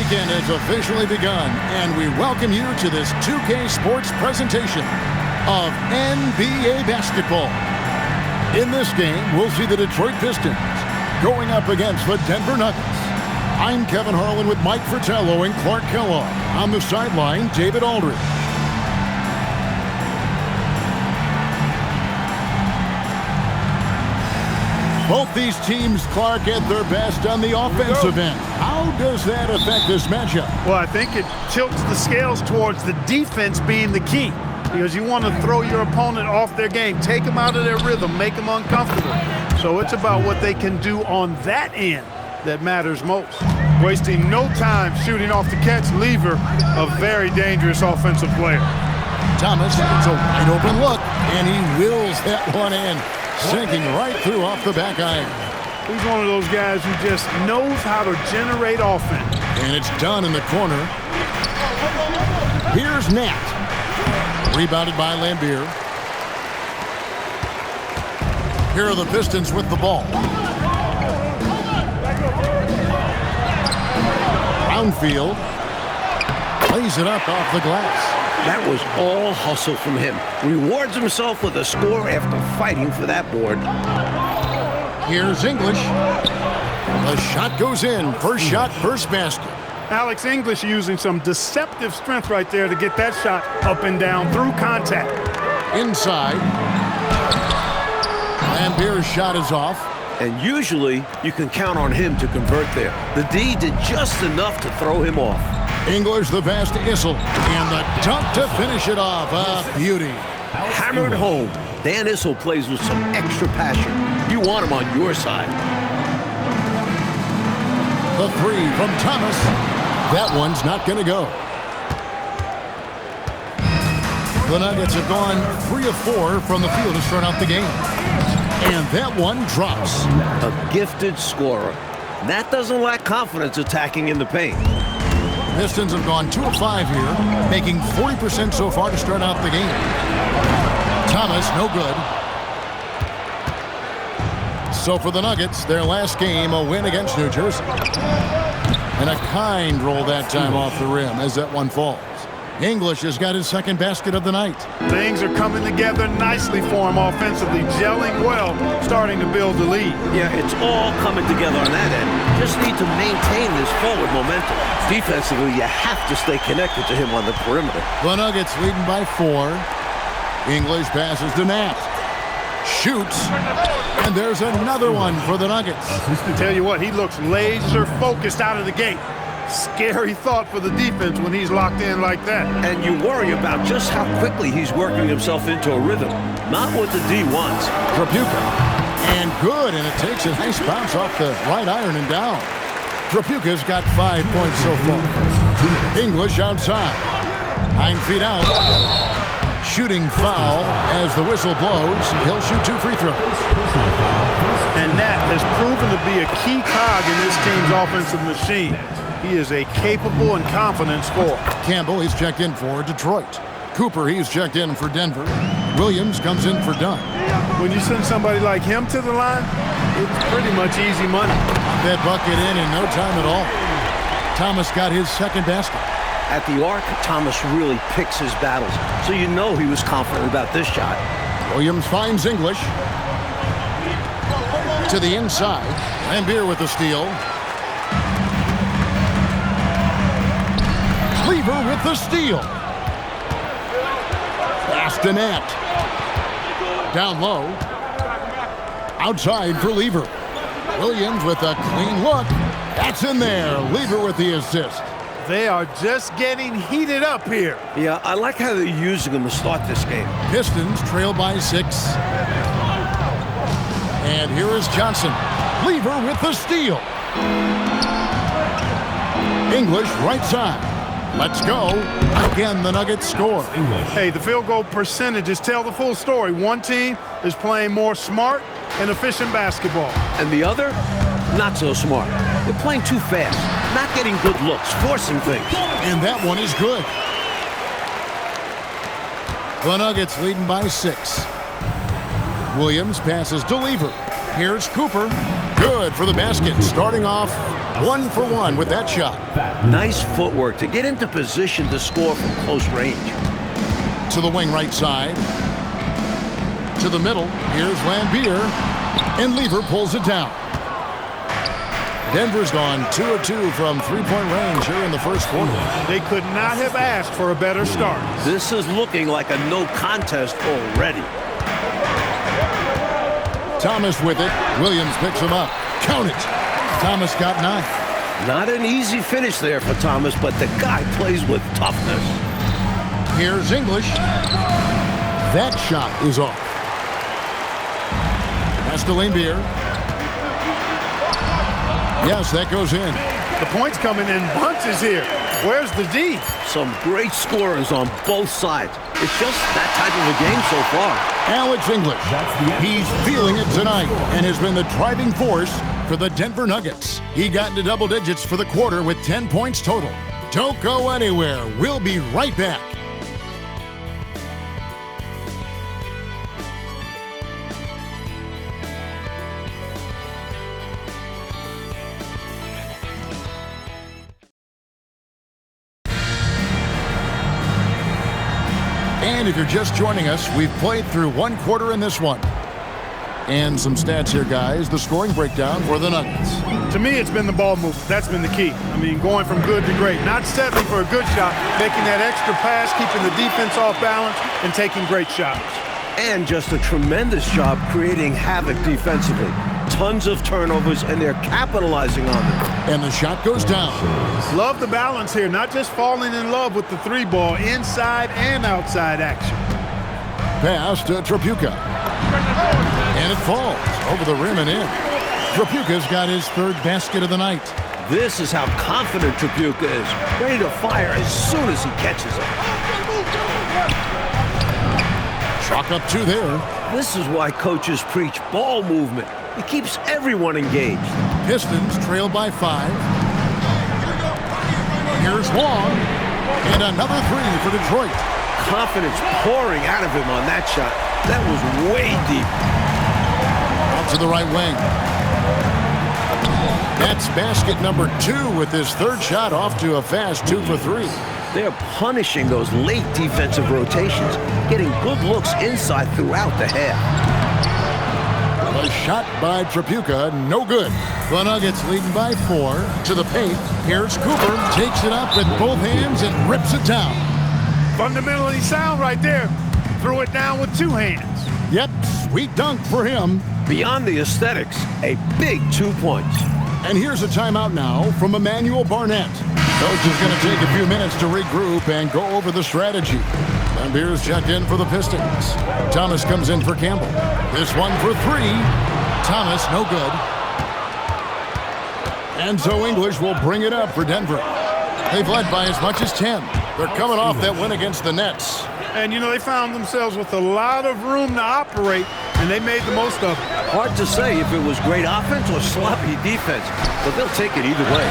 weekend has officially begun, and we welcome you to this 2K Sports presentation of NBA basketball. In this game, we'll see the Detroit Pistons going up against the Denver Nuggets. I'm Kevin Harlan with Mike Fratello and Clark Kellogg. On the sideline, David Aldridge. Both these teams, Clark, at their best on the offensive end. How does that affect this matchup? Well, I think it tilts the scales towards the defense being the key, because you want to throw your opponent off their game, take them out of their rhythm, make them uncomfortable. So it's about what they can do on that end that matters most. Wasting no time shooting off the catch, Lever, a very dangerous offensive player. Thomas gets a wide open look, and he wills that one in, sinking right through off the back iron. He's one of those guys who just knows how to generate offense. And it's done in the corner. Here's Nat. Rebounded by Lambeer. Here are the Pistons with the ball. Brownfield plays it up off the glass. That was all hustle from him. Rewards himself with a score after fighting for that board. Here's English. The shot goes in. First shot, first basket. Alex English using some deceptive strength right there to get that shot up and down through contact. Inside. Lambier's shot is off. And usually, you can count on him to convert there. The D did just enough to throw him off. English the pass to Issel. And the dunk to finish it off. A beauty. Hammered home. Dan Issel plays with some extra passion. You want him on your side. The three from Thomas. That one's not going to go. The Nuggets have gone 3 of 4 from the field to start out the game. And that one drops. A gifted scorer. That doesn't lack confidence attacking in the paint. Pistons have gone 2 of 5 here, making 40% so far to start out the game. Thomas, no good. So for the Nuggets, their last game, a win against New Jersey. And a kind roll that time off the rim as that one falls. English has got his second basket of the night. Things are coming together nicely for him offensively, gelling well, starting to build the lead. Yeah, it's all coming together on that end. Just need to maintain this forward momentum. Defensively, you have to stay connected to him on the perimeter. The Nuggets leading by 4. English passes to Nat. Shoots. And there's another one for the Nuggets. I tell you what, he looks laser focused out of the gate. Scary thought for the defense when he's locked in like that. And you worry about just how quickly he's working himself into a rhythm. Not what the D wants. Trapuka. And good, and it takes a nice bounce off the right iron and down. Trapuka's got 5 points so far. English outside. 9 feet out. Shooting foul as the whistle blows. He'll shoot 2 free throws. And Nat has proven to be a key cog in this team's offensive machine. He is a capable and confident scorer. Campbell, he's checked in for Detroit. Cooper, he's checked in for Denver. Williams comes in for Dunn. When you send somebody like him to the line, it's pretty much easy money. That bucket in no time at all. Thomas got his second basket. At the arc, Thomas really picks his battles, so you know he was confident about this shot. Williams finds English. To the inside. Lambeer with the steal. Lever with the steal. Pass to Nat. Down low. Outside for Lever. Williams with a clean look. That's in there. Lever with the assist. They are just getting heated up here. Yeah, I like how they're using him to start this game. Pistons trail by 6. And here is Johnson. Lever with the steal. English right side. Let's go. Again, the Nuggets score. Hey, the field goal percentages tell the full story. One team is playing more smart and efficient basketball. And the other, not so smart. They're playing too fast, not getting good looks, forcing things. And that one is good. The Nuggets leading by 6. Williams passes to Lever. Here's Cooper. Good for the basket, starting off 1 for 1 with that shot. Nice footwork to get into position to score from close range. To the wing right side. To the middle. Here's Lambier. And Lever pulls it down. Denver's gone 2 of 2 from three-point range here in the first quarter. They could not have asked for a better start. This is looking like a no contest already. Thomas with it. Williams picks him up. Count it. Thomas got 9. Not an easy finish there for Thomas, but the guy plays with toughness. Here's English. That shot is off. Pass to Lambier. Yes, that goes in. The points coming in bunches here. Where's the D? Some great scorers on both sides. It's just that type of a game so far. Alex English. He's feeling it tonight and has been the driving force for the Denver Nuggets. He got into double digits for the quarter with 10 points total. Don't go anywhere. We'll be right back. And if you're just joining us, we've played through 1 quarter in this one. And some stats here, guys. The scoring breakdown for the Nuggets. To me, it's been the ball movement. That's been the key. I mean, going from good to great. Not settling for a good shot, making that extra pass, keeping the defense off balance, and taking great shots. And just a tremendous job creating havoc defensively. Tons of turnovers, and they're capitalizing on them. And the shot goes down. Love the balance here. Not just falling in love with the 3-ball, inside and outside action. Pass to Tripucka. And it falls over the rim and in. Tripucka's got his 3rd basket of the night. This is how confident Tripucka is. Ready to fire as soon as he catches it. Chalk up 2 there. This is why coaches preach ball movement. It keeps everyone engaged. Pistons trail by 5. Here's Long. And another 3 for Detroit. Confidence pouring out of him on that shot. That was way deep. Out to the right wing. That's basket number 2 with his 3rd shot off to a fast 2 for 3. They're punishing those late defensive rotations, getting good looks inside throughout the half. A shot by Tripucka, no good. The Nuggets leading by 4 to the paint. Here's Cooper, takes it up with both hands and rips it down. Fundamentally sound right there. Threw it down with 2 hands. Yep, sweet dunk for him. Beyond the aesthetics, a big 2 points. And here's a timeout now from Emmanuel Barnett. Coach is going to take a few minutes to regroup and go over the strategy. Lambier's checked in for the Pistons. Thomas comes in for Campbell. This one for 3. Thomas, no good. And so English will bring it up for Denver. They've led by as much as 10. They're coming off that win against the Nets. And, you know, they found themselves with a lot of room to operate, and they made the most of it. Hard to say if it was great offense or sloppy defense, but they'll take it either way.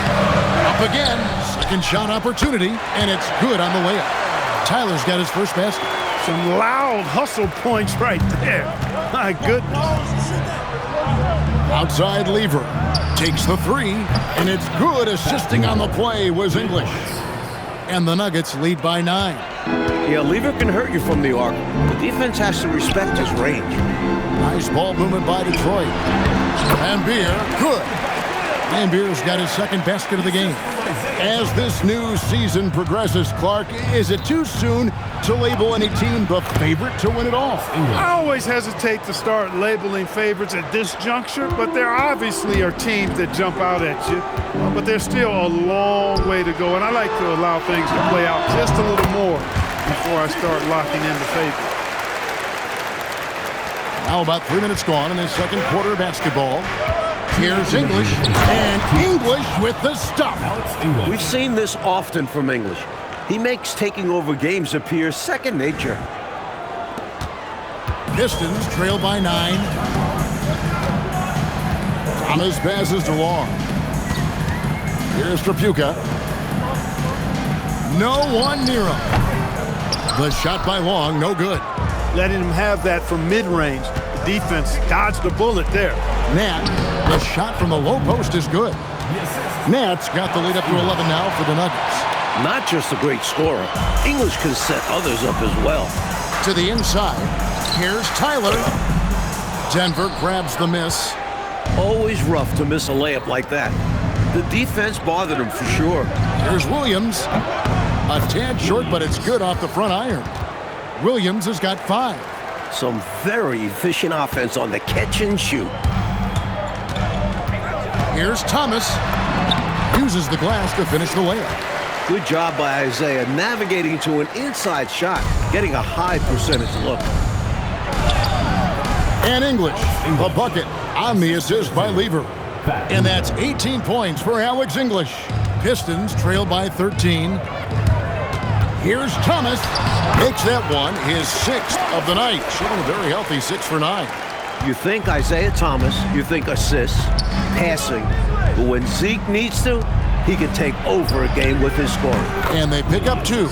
Up again, second shot opportunity, and it's good on the way up. Tyler's got his first basket. Some loud hustle points right there. My goodness. Outside Lever takes the 3, and it's good. Assisting on the play was English. And the Nuggets lead by 9. Yeah, Lever can hurt you from the arc. The defense has to respect his range. Nice ball movement by Detroit. Lambier, good. Lambier's got his 2nd basket of the game. As this new season progresses, Clark, is it too soon to label any team the favorite to win it all? I always hesitate to start labeling favorites at this juncture, but there obviously are teams that jump out at you. But there's still a long way to go, and I like to allow things to play out just a little more before I start locking in the favorite. Now about 3 minutes gone in this second quarter of basketball. Here's English, and English with the stuff. We've seen this often from English. He makes taking over games appear second nature. Pistons trail by 9. Thomas passes to Long. Here's Tripucka. No one near him. The shot by Long, no good. Letting him have that from mid-range. The defense dodged the bullet there. Nat The shot from the low post is good. Nets got the lead up to 11 now for the Nuggets. Not just a great scorer, English can set others up as well. To the inside, here's Tyler. Denver grabs the miss. Always rough to miss a layup like that. The defense bothered him for sure. Here's Williams. A tad short, but it's good off the front iron. Williams has got 5. Some very efficient offense on the catch and shoot. Here's Thomas. Uses the glass to finish the layup. Good job by Isaiah navigating to an inside shot, getting a high percentage look. And English, the bucket on the assist by Lever. And that's 18 points for Alex English. Pistons trail by 13. Here's Thomas. Makes that one his 6th of the night. Shooting a very healthy 6 for 9. You think Isaiah Thomas, you think assists, passing. But when Zeke needs to, he can take over a game with his scoring. And they pick up 2.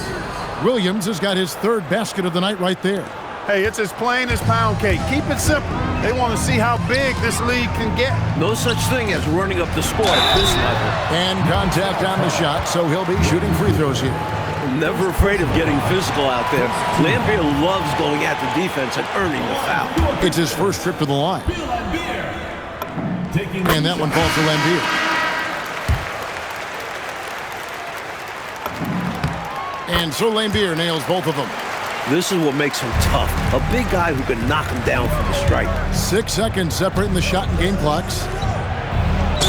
Williams has got his 3rd basket of the night right there. Hey, it's as plain as pound cake. Keep it simple. They want to see how big this league can get. No such thing as running up the score at this level. And contact on the shot, so he'll be shooting free throws here. Never afraid of getting physical out there. Lambier loves going at the defense and earning the foul. It's his first trip to the line. And that one falls for Lambier. And so Lambier nails both of them. This is what makes him tough. A big guy who can knock him down from the stripe. 6 seconds separating the shot and game clocks.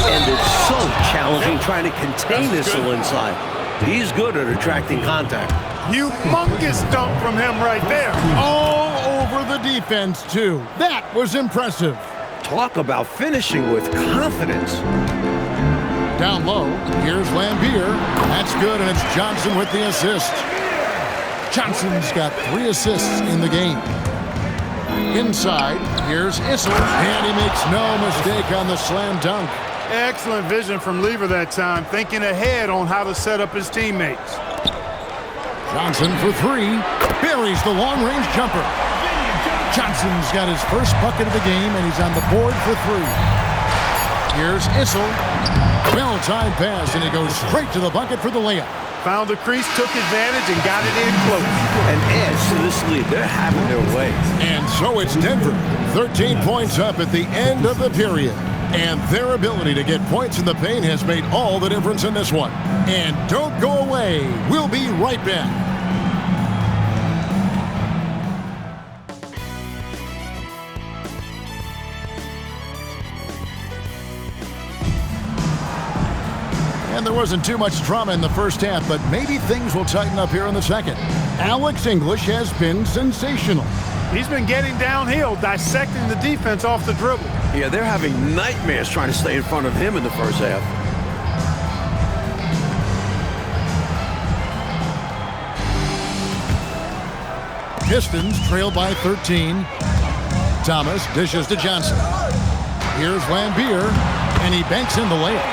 And it's so challenging trying to contain this little inside. He's good at attracting contact. Humongous dunk from him right there. All over the defense, too. That was impressive. Talk about finishing with confidence. Down low, here's Lambier. That's good, and it's Johnson with the assist. Johnson's got 3 assists in the game. Inside, here's Issel, and he makes no mistake on the slam dunk. Excellent vision from Lever that time, thinking ahead on how to set up his teammates. Johnson for 3, buries the long-range jumper. Johnson's got his first bucket of the game, and he's on the board for 3. Here's Issel. Well-timed pass, and he goes straight to the bucket for the layup. Found the crease, took advantage, and got it in close. And adds to this lead. They're having their way. And so it's Denver, 13 points up at the end of the period. And their ability to get points in the paint has made all the difference in this one. And don't go away. We'll be right back. And there wasn't too much drama in the first half, but maybe things will tighten up here in the second. Alex English has been sensational. He's been getting downhill, dissecting the defense off the dribble. Yeah, they're having nightmares trying to stay in front of him in the first half. Pistons trail by 13. Thomas dishes to Johnson. Here's Lambier, and he banks in the layup.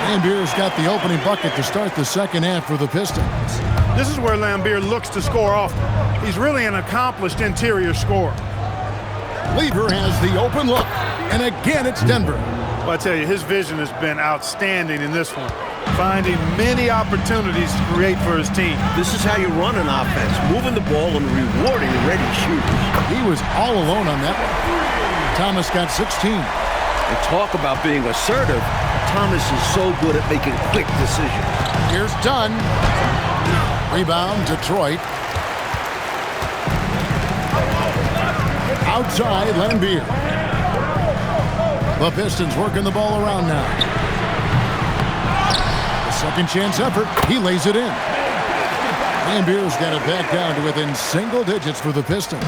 Lambier's got the opening bucket to start the second half for the Pistons. This is where Lambier looks to score often. He's really an accomplished interior scorer. Lever has the open look, and again it's Denver. Well, I tell you, his vision has been outstanding in this one, finding many opportunities to create for his team. This is how you run an offense, moving the ball and rewarding ready shooters. He was all alone on that one. Thomas got 16. And talk about being assertive. Thomas is so good at making quick decisions. Here's Dunn. Rebound, Detroit. Outside, Lambier. The Pistons working the ball around now. A second chance effort. He lays it in. Lambier's got it back down to within single digits for the Pistons.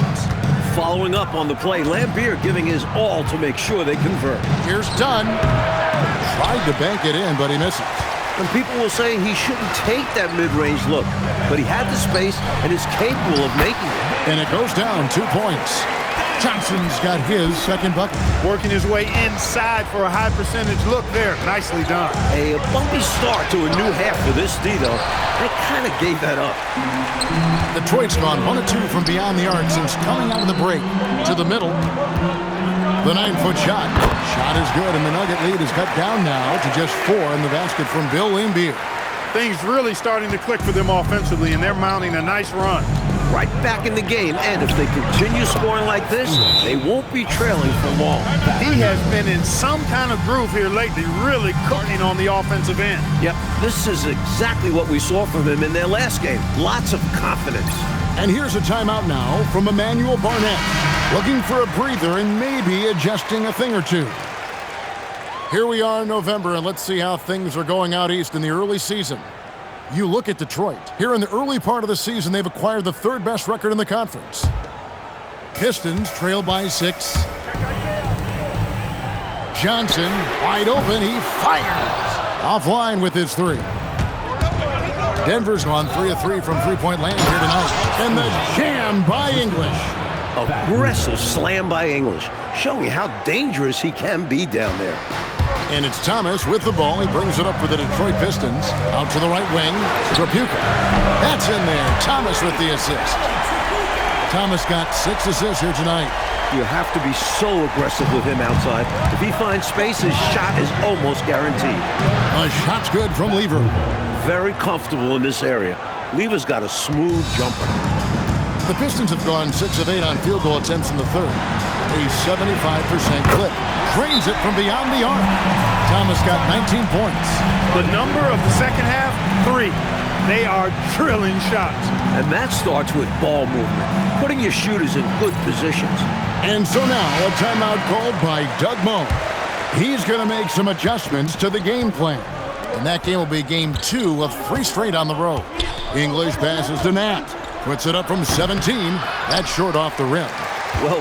Following up on the play, Lambier giving his all to make sure they convert. Here's Dunn. Tried to bank it in, but he misses. And people will say he shouldn't take that mid-range look, but he had the space and is capable of making it. And it goes down 2 points. Johnson's got his second bucket. Working his way inside for a high percentage look there. Nicely done. A bumpy start to a new half for this D, though. They kind of gave that up. Detroit's gone 1 of 2 from beyond the arc since coming out of the break. To the middle. The 9-foot shot. Shot is good, and the Nugget lead is cut down now to just 4 in the basket from Bill Laimbeer. Things really starting to click for them offensively, and they're mounting a nice run. Right back in the game, and if they continue scoring like this, they won't be trailing for long. He has been in some kind of groove here lately, really cooking on the offensive end. Yep, this is exactly what we saw from him in their last game. Lots of confidence. And here's a timeout now from Emmanuel Barnett, looking for a breather and maybe adjusting a thing or two. Here we are in November, and let's see how things are going out east in the early season. You look at Detroit. Here in the early part of the season, they've acquired the 3rd best record in the conference. Pistons trail by 6. Johnson, wide open, he fires. Offline with his 3. Denver's gone 3 of 3 from three-point land here tonight. And the jam by English. Aggressive slam by English, showing how dangerous he can be down there. And it's Thomas with the ball. He brings it up for the Detroit Pistons. Out to the right wing. Trapuka. That's in there. Thomas with the assist. Thomas got 6 assists here tonight. You have to be so aggressive with him outside. If he finds space, his shot is almost guaranteed. A shot's good from Lever. Very comfortable in this area. Lever's got a smooth jumper. The Pistons have gone 6 of 8 on field goal attempts in the 3rd. A 75% clip. Drains it from beyond the arc. Thomas got 19 points. The number of the second half, 3. They are drilling shots. And that starts with ball movement, putting your shooters in good positions. And so now a timeout called by Doug Moe. He's going to make some adjustments to the game plan. And that game will be game 2 of 3 straight on the road. English passes to Nat. Puts it up from 17. That's short off the rim. Well,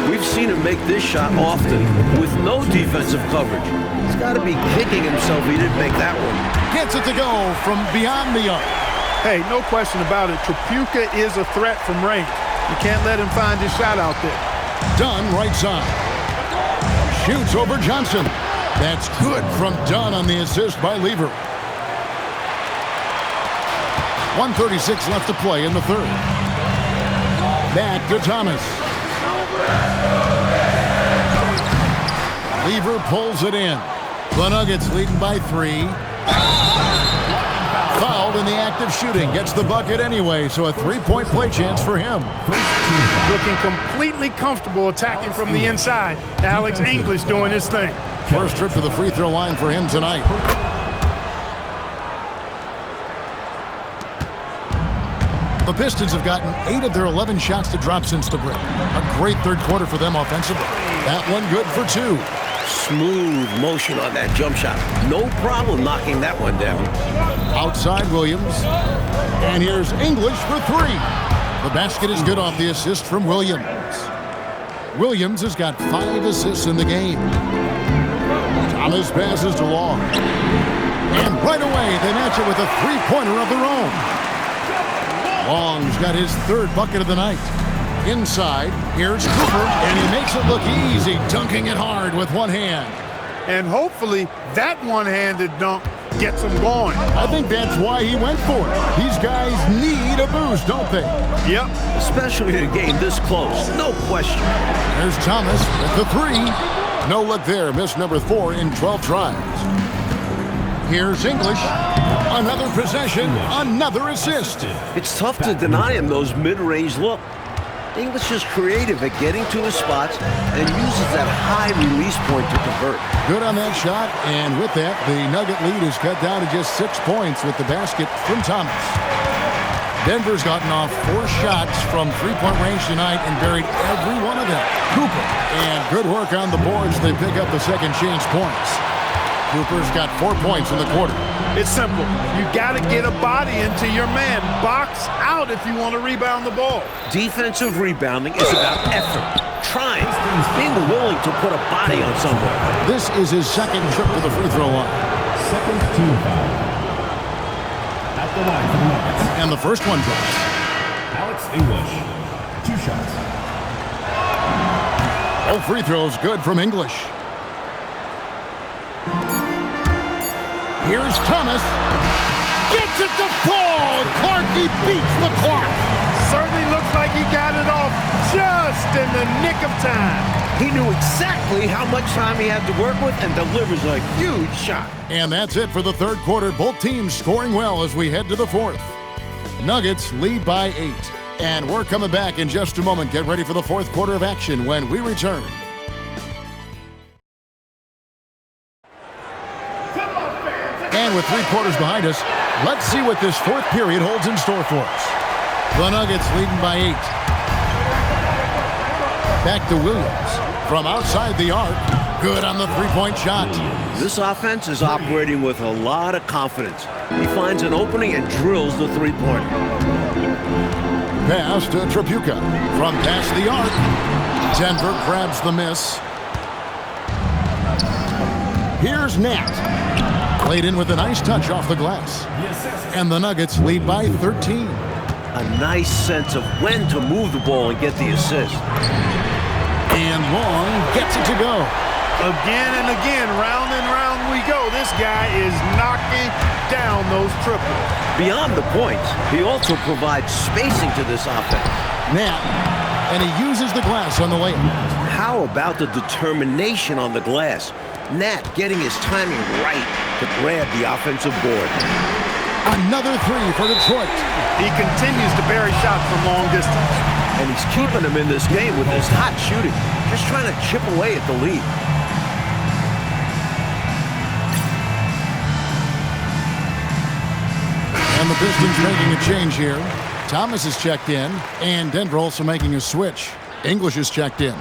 we've seen him make this shot often with no defensive coverage. He's got to be kicking himself he didn't make that one. Gets it to go from beyond the arc. Hey, no question about it. Trapuka is a threat from range. You can't let him find his shot out there. Dunn right side. Shoots over Johnson. That's good from Dunn on the assist by Lever. 1:36 left to play in the 3rd. Back to Thomas. Lever pulls it in. The Nuggets leading by 3. Fouled in the act of shooting. Gets the bucket anyway, so a 3-point play chance for him. Looking completely comfortable attacking from the inside. Alex English doing his thing. First trip to the free throw line for him tonight. The Pistons have gotten 8 of their 11 shots to drop since the break. A great 3rd quarter for them offensively. That one good for 2. Smooth motion on that jump shot. No problem knocking that one down. Outside Williams. And here's English for 3. The basket is good off the assist from Williams. Williams has got 5 assists in the game. Thomas passes to Long. And right away, they match it with a 3-pointer of their own. Long's got his 3rd bucket of the night. Inside, here's Cooper, and he makes it look easy, dunking it hard with one hand. And hopefully that one-handed dunk gets him going. I think that's why he went for it. These guys need a boost, don't they? Yep. Especially in a game this close, no question. There's Thomas with the 3. No look there, missed number 4 in 12 tries. Here's English. Another possession, another assist. It's tough to deny him those mid-range looks. English is creative at getting to his spots and uses that high release point to convert. Good on that shot, and with that, the Nugget lead is cut down to just 6 points with the basket from Thomas. Denver's gotten off 4 shots from 3-point range tonight and buried every one of them. Cooper, and good work on the boards. They pick up the second chance points. Cooper's got 4 points in the quarter. It's simple. You got to get a body into your man. Box out if you want to rebound the ball. Defensive rebounding is about effort, trying, being willing to put a body on someone. This is his 2nd trip to the free throw line. Second team foul. At the line for the Nuggets. And the first one drops. Alex English. 2 shots. All free throws good from English. Here's Thomas. Gets it to fall. Clark, he beats the clock. Certainly looks like he got it off just in the nick of time. He knew exactly how much time he had to work with and delivers a huge shot. And that's it for the third quarter. Both teams scoring well as we head to the fourth. Nuggets lead by 8. And we're coming back in just a moment. Get ready for the fourth quarter of action when we return. And with 3 quarters behind us, let's see what this fourth period holds in store for us. The Nuggets leading by 8. Back to Williams from outside the arc. Good on the three-point shot. This offense is operating with a lot of confidence. He finds an opening and drills the three-pointer. Pass to Tripucka from past the arc. Denver grabs the miss. Here's Nat. Played in with a nice touch off the glass. And the Nuggets lead by 13. A nice sense of when to move the ball and get the assist. And Long gets it to go. Again and again, round and round we go. This guy is knocking down those triples. Beyond the points, he also provides spacing to this offense. Nat, and he uses the glass on the layup. How about the determination on the glass? Nat getting his timing right to grab the offensive board. Another 3 for Detroit. He continues to bury shots from long distance. And he's keeping them in this game with his hot shooting, just trying to chip away at the lead. And the Pistons making a change here. Thomas is checked in, and Denver also making a switch. English is checked in.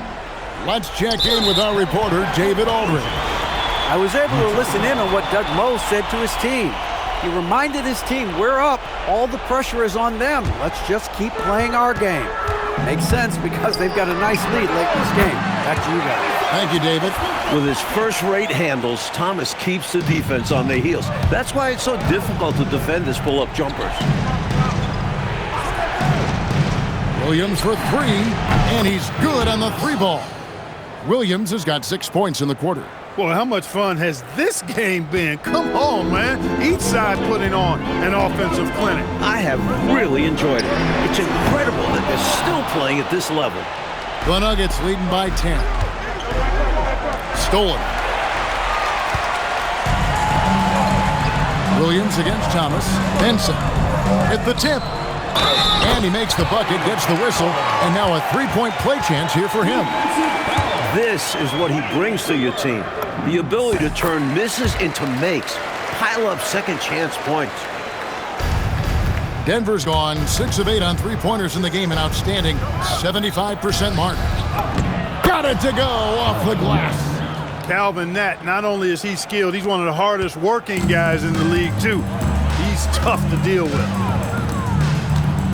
Let's check in with our reporter, David Aldridge. I was able to listen in on what Doug Moe said to his team. He reminded his team, we're up. All the pressure is on them. Let's just keep playing our game. Makes sense because they've got a nice lead late in this game. Back to you guys. Thank you, David. With his first-rate handles, Thomas keeps the defense on their heels. That's why it's so difficult to defend his pull-up jumpers. Williams for 3, and he's good on the 3-ball. Williams has got 6 points in the quarter. Boy, how much fun has this game been? Come on, man. Each side putting on an offensive clinic. I have really enjoyed it. It's incredible that they're still playing at this level. The Nuggets leading by 10. Stolen. Williams against Thomas. Benson at the tip. And he makes the bucket, gets the whistle, and now a 3-point play chance here for him. This is what he brings to your team. The ability to turn misses into makes. Pile up second chance points. Denver's gone 6 of 8 on 3-pointers in the game, an outstanding 75% mark. Got it to go off the glass. Calvin Nat, not only is he skilled, he's one of the hardest working guys in the league, too. He's tough to deal with.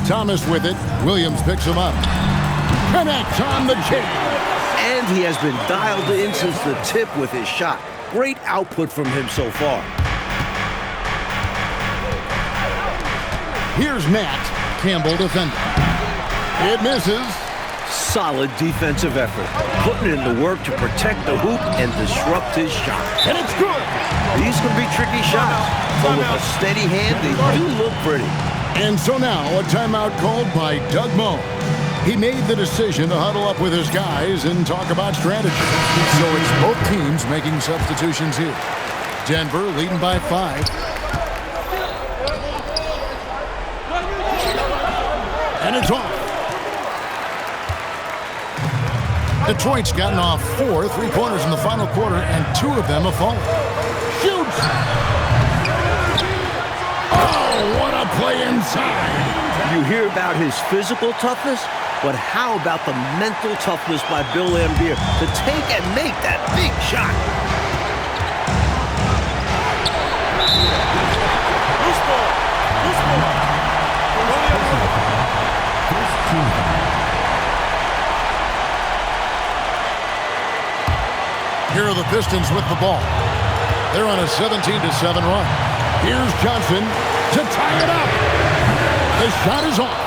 Thomas with it. Williams picks him up. Connects on the kick. And he has been dialed in since the tip with his shot. Great output from him so far. Here's Nat. Campbell defending. It misses. Solid defensive effort. Putting in the work to protect the hoop and disrupt his shot. And it's good. These can be tricky shots, but with a steady hand, they do look pretty. And so now a timeout called by Doug Moe. He made the decision to huddle up with his guys and talk about strategy. So it's both teams making substitutions here. Denver leading by 5. And it's off. Detroit's gotten off 4 3-pointers in the final quarter, and 2 of them have fallen. Shoots! Oh, what a play inside! You hear about his physical toughness, but how about the mental toughness by Bill Laimbeer to take and make that big shot? Loose ball. Loose ball. Here are the Pistons with the ball. They're on a 17-7 run. Here's Johnson to tie it up. The shot is off.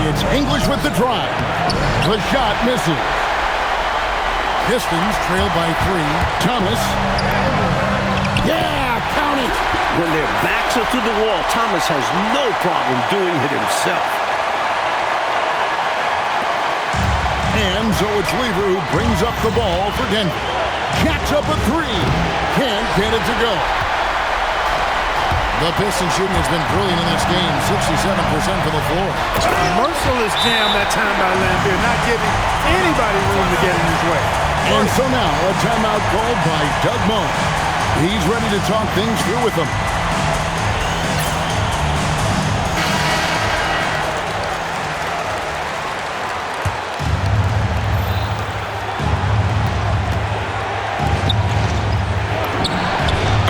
It's English with the drive. The shot misses. Pistons trail by 3. Thomas. Yeah, count it. When their backs are to the wall, Thomas has no problem doing it himself. And so it's Lever who brings up the ball for Denver. Jacks up a three. Can't get it to go. The Pistons shooting has been brilliant in this game. 67% from the floor. Merciless jam that time by Lambeer, not giving anybody room to get in his way. And so now a timeout called by Doug Moe. He's ready to talk things through with them.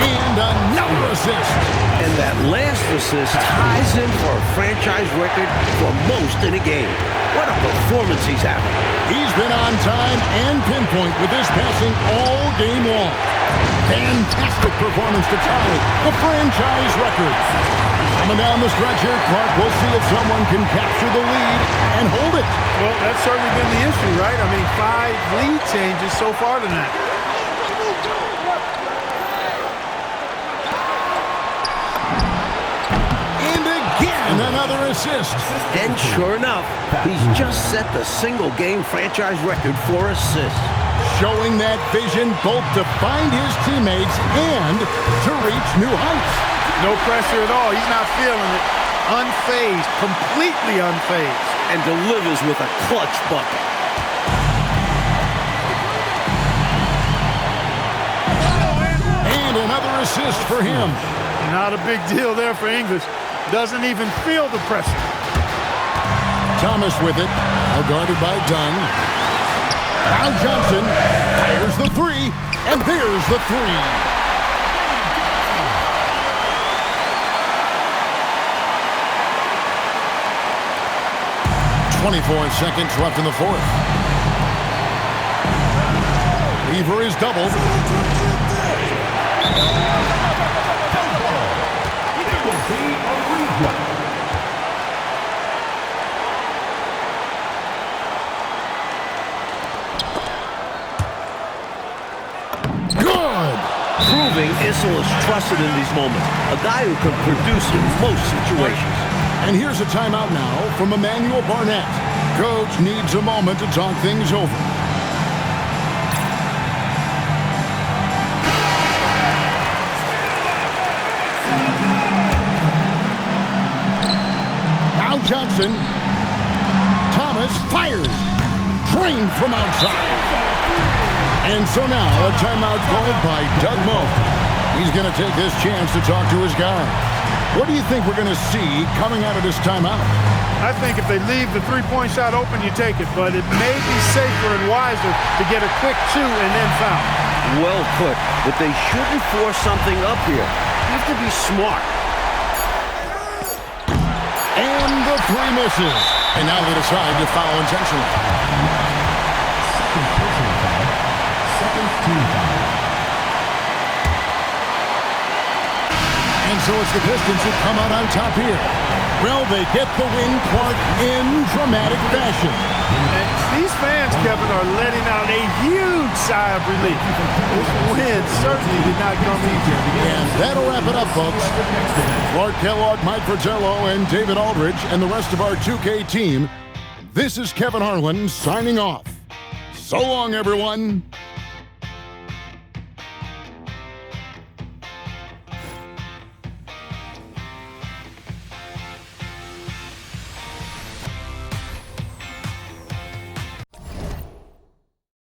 And another assist. And that last assist ties him for a franchise record for most in a game. What a performance he's having. He's been on time and pinpoint with his passing all game long. Fantastic performance to tie the franchise record. Coming down the stretch here, Clark, we'll see if someone can capture the lead and hold it. Well, that's certainly been the issue, right? I mean, 5 lead changes so far tonight. And another assist. And sure enough, he's just set the single-game franchise record for assists. Showing that vision both to find his teammates and to reach new heights. No pressure at all. He's not feeling it. Unfazed, completely unfazed. And delivers with a clutch bucket. And another assist for him. Not a big deal there for English. Doesn't even feel the pressure. Thomas with it. Now guarded by Dunn. Now Johnson fires the three. And there's the three. .24 seconds left in the fourth. Lever is doubled. Proving Issel is trusted in these moments. A guy who can produce in most situations. And here's a timeout now from Emmanuel Barnett. Coach needs a moment to talk things over. Now Johnson. Thomas fires. Drained from outside. And so now a timeout called by Doug Moe. He's going to take this chance to talk to his guy. What do you think we're going to see coming out of this timeout? I think if they leave the three-point shot open, you take it. But it may be safer and wiser to get a quick 2 and then foul. Well put. But they shouldn't force something up here. You have to be smart. And the three misses. And now they decide to foul intentionally. And so it's the Pistons who come out on top here. Well, they get the win, Clark, in dramatic fashion. And these fans, Kevin, are letting out a huge sigh of relief. This win certainly did not come easy. And that'll wrap it up, folks. Clark Kellogg, Mike Fratello, and David Aldridge, and the rest of our 2K team. This is Kevin Harlan signing off. So long, everyone.